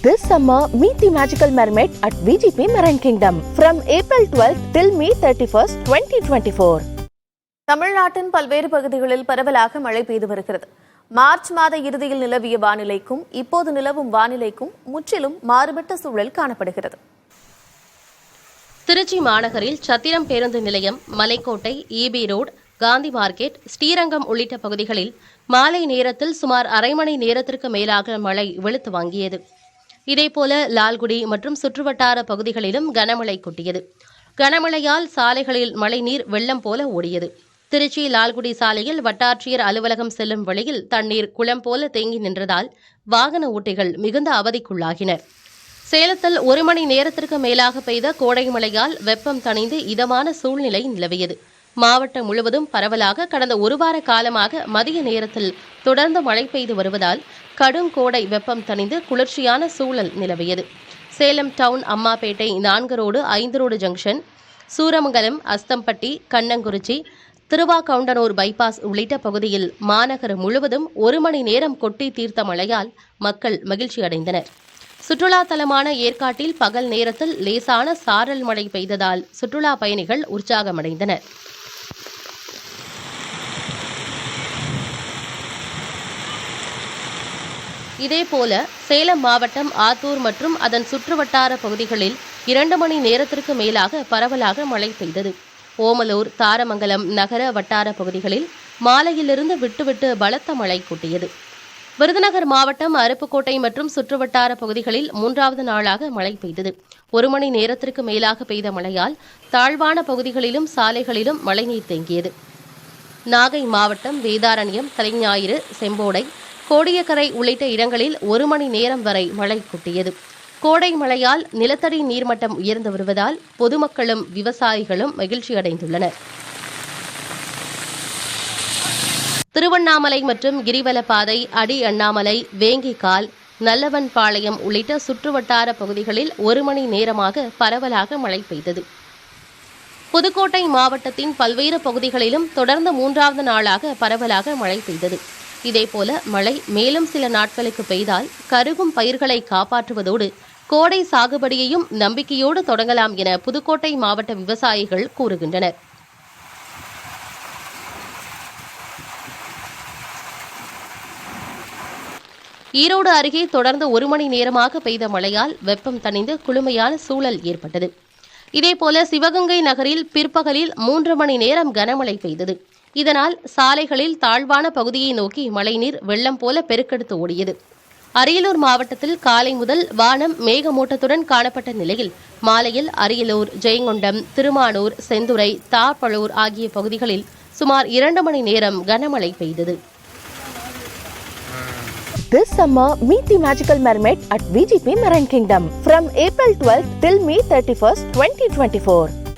This summer, meet the magical mermaid at VGP Marine Kingdom from April 12th till May 31st, 2024. தமிழ்நாட்டின் பல்வேறு பகுதிகளில் பரவலாக மழை பெய்து வருகிறது. மார்ச் மாத இறுதியில் நிலவிய வானிலைக்கும் இப்போது நிலவும் வானிலைக்கும் முற்றிலும் மாறுபட்ட சூழல் காணப்படுகிறது. திருச்சி மாநகரில் சத்திரம் பேருந்து நிலையம், Malaikottai, EB road, Gandhi market, Srirangam உள்ளிட்ட பகுதிகளில் மாலை நேரத்தில் சுமார் அரை மணி நேரத்திற்கு மேலாக மழை வெளுத்து வாங்கியது. இதேபோல லால்குடி மற்றும் சுற்றுவட்டார பகுதிகளிலும் கனமழை கொட்டியது. கனமழையால் சாலைகளில் மழைநீர் வெள்ளம் போல ஓடியது. திருச்சி லால்குடி சாலையில் வட்டாட்சியர் அலுவலகம் செல்லும் வழியில் தண்ணீர் குளம் போல தேங்கி நின்றதால் வாகன ஓட்டிகள் மிகுந்த அவதிக்குள்ளாகினர். சேலத்தில் ஒரு மணி நேரத்திற்கு மேலாக பெய்த கோடை மழையால் வெப்பம் தணிந்து இதமான சூழ்நிலை நிலவியது. மாவட்டம் முழுவதும் பரவலாக கடந்த ஒரு வார காலமாக மதிய நேரத்தில் தொடர்ந்து மழை பெய்து வருவதால் கடும் கோடை வெப்பம் தணிந்து குளிர்ச்சியான சூழல் நிலவியது. Salem town, Ammapettai, 4 road, 5 road junction, Suramangalam, Asthampatti, Kannankurichi, Thiruvakkavundanur bypass உள்ளிட்ட பகுதியில் மாநகரம் முழுவதும் ஒரு மணி நேரம் கொட்டி தீர்த்த மழையால் மக்கள் மகிழ்ச்சி அடைந்தனர். சுற்றுலா தலமான ஏற்காட்டில் பகல் நேரத்தில் லேசான சாரல் மழை பெய்ததால் சுற்றுலா பயணிகள் உற்சாகமடைந்தனர். இதேபோல சேலம் மாவட்டம் ஆத்தூர் மற்றும் அதன் சுற்றுவட்டார பகுதிகளில் 2 மணி நேரத்திற்கு மேலாக பரவலாக மழை பெய்தது. ஓமலூர், தாரமங்கலம் நகர வட்டார பகுதிகளில் மாலையிலிருந்து விட்டுவிட்டு பலத்த மழை கொட்டியது. விருதுநகர் மாவட்டம் அருப்புக்கோட்டை மற்றும் சுற்றுவட்டார பகுதிகளில் 3வது நாளாக மழை பெய்தது. 1 மணி நேரத்திற்கு மேலாக பெய்த மழையால் தாழ்வான பகுதிகளிலும் சாலைகளிலும் மழைநீர் தேங்கியது. நாகை மாவட்டம் வேதாரண்யம், தலைஞாயிறு, செம்போடை, கோடியக்கரை உள்ளிட்ட இடங்களில் 1 மணி நேரம் வரை மழை கொட்டியது. கோடை மழையால் நிலத்தடி நீர்மட்டம் உயர்ந்து வருவதால் பொதுமக்களும் விவசாயிகளும் மகிழ்ச்சி அடைந்துள்ளனர். திருவண்ணாமலை மற்றும் கிரிவலப்பாதை, அடி அண்ணாமலை, வேங்கிக்கால், நல்லவன்பாளையம் உள்ளிட்ட சுற்றுவட்டார பகுதிகளில் 1 மணி நேரமாக பரவலாக மழை பெய்தது. புதுக்கோட்டை மாவட்டத்தின் பல்வேறு பகுதிகளிலும் தொடர்ந்து 3வது நாளாக பரவலாக மழை பெய்தது. இதேபோல மழை மேலும் சில நாட்களுக்கு பெய்தால் கருகும் பயிர்களை காப்பாற்றுவதோடு கோடை சாகுபடியையும் நம்பிக்கையோடு தொடங்கலாம் என புதுக்கோட்டை மாவட்ட விவசாயிகள் கூறுகின்றனர். ஈரோடு அருகே தொடர்ந்து 1 மணி நேரமாக பெய்த மழையால் வெப்பம் தணிந்து குளுமையான சூழல் ஏற்பட்டது. இதேபோல சிவகங்கை நகரில் பிற்பகலில் 3 மணி நேரம் கனமழை பெய்தது. இதனால் சாலைகளில் தாழ்வான பகுதியை நோக்கி மழைநீர் வெள்ளம் போல பெருக்கெடுத்து ஓடியது. அரியலூர் மாவட்டத்தில் காலை முதல் வானம் மேகமூட்டத்துடன் காணப்பட்ட நிலையில் மாலையில் அரியலூர், ஜெயங்கொண்டம், திருமானூர், செந்துறை, தாப்பழூர் ஆகிய பகுதிகளில் சுமார் 2 மணி நேரம் கனமழை பெய்தது. This summer, meet the magical mermaid at VGP Marine Kingdom from April 12th till May 31st, 2024.